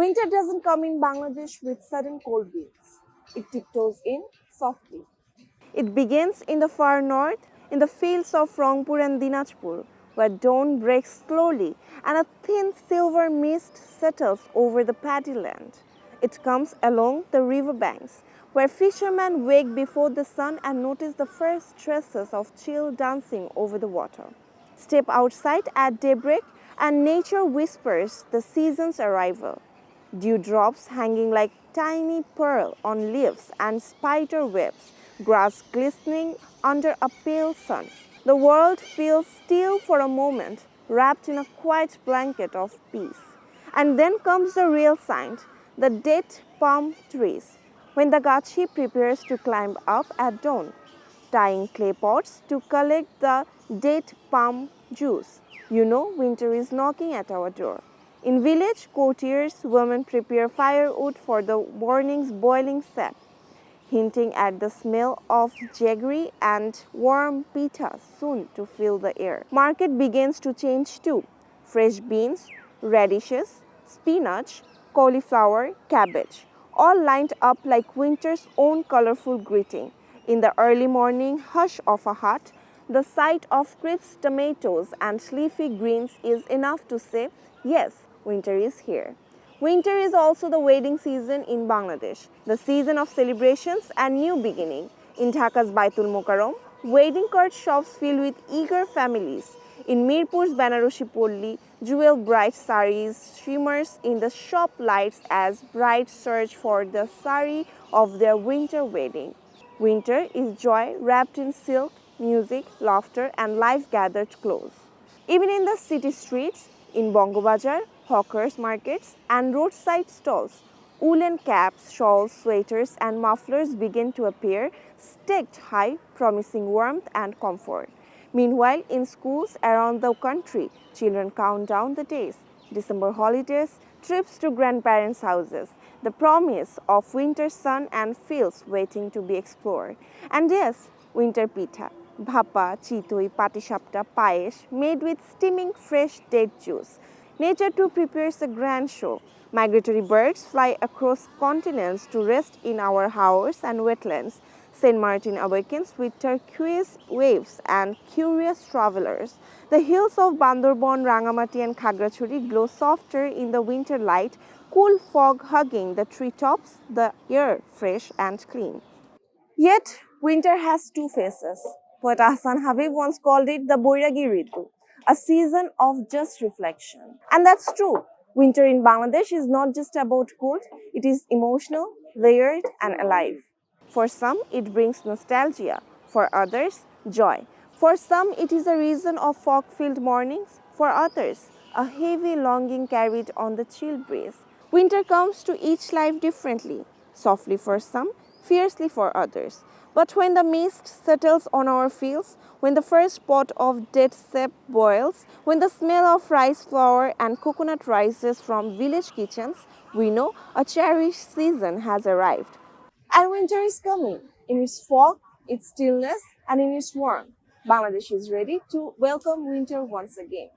Winter doesn't come in Bangladesh with sudden cold winds. It tiptoes in softly. It begins in the far north, in the fields of Rangpur and Dinajpur, where dawn breaks slowly and a thin silver mist settles over the paddy land. It comes along the river banks, where fishermen wake before the sun and notice the first traces of chill dancing over the water. Step outside at daybreak and nature whispers the season's arrival. Dewdrops hanging like tiny pearl on leaves and spider webs, grass glistening under a pale sun. The world feels still for a moment, wrapped in a quiet blanket of peace. And then comes the real sign, the date palm trees, when the gachi prepares to climb up at dawn, tying clay pots to collect the date palm juice. You know winter is knocking at our door. In village courtiers, women prepare firewood for the morning's boiling sap, hinting at the smell of jaggery and warm pitha soon to fill the air. Market begins to change too. Fresh beans, radishes, spinach, cauliflower, cabbage, all lined up like winter's own colorful greeting. In the early morning hush of a hut, the sight of crisp tomatoes and leafy greens is enough to say, yes, winter is here. Winter is also the wedding season in Bangladesh, the season of celebrations and new beginning. In Dhaka's Baitul Mukarram, wedding card shops fill with eager families. In Mirpur's Benaroshi Palli, jewel bright sarees shimmers in the shop lights as brides search for the saree of their winter wedding. Winter is joy wrapped in silk, music, laughter, and life gathered close. Even in the city streets, in Bongo Bazar, hawkers markets, and roadside stalls, woolen caps, shawls, sweaters, and mufflers begin to appear, stacked high, promising warmth and comfort. Meanwhile, in schools around the country, children count down the days. December holidays, trips to grandparents' houses, the promise of winter sun and fields waiting to be explored. And yes, winter pitha, Bhapa, Chitoi, payesh, made with steaming fresh date juice. Nature too prepares a grand show. Migratory birds fly across continents to rest in our haors and wetlands. St. Martin awakens with turquoise waves and curious travelers. The hills of Bandarban, Rangamati and Khagachuri glow softer in the winter light, cool fog hugging the treetops, the air fresh and clean. Yet, winter has two faces. Poet Ahsan Habib once called it the boiragyer ritu, a season of just reflection. And that's true. Winter in Bangladesh is not just about cold, it is emotional, layered, and alive. For some, it brings nostalgia. For others, joy. For some, it is a reason of fog-filled mornings. For others, a heavy longing carried on the chill breeze. Winter comes to each life differently, softly for some, fiercely for others. But when the mist settles on our fields, when the first pot of dead sap boils, when the smell of rice flour and coconut rises from village kitchens, we know a cherished season has arrived. And winter is coming. In its fog, its stillness, and in its warmth, Bangladesh is ready to welcome winter once again.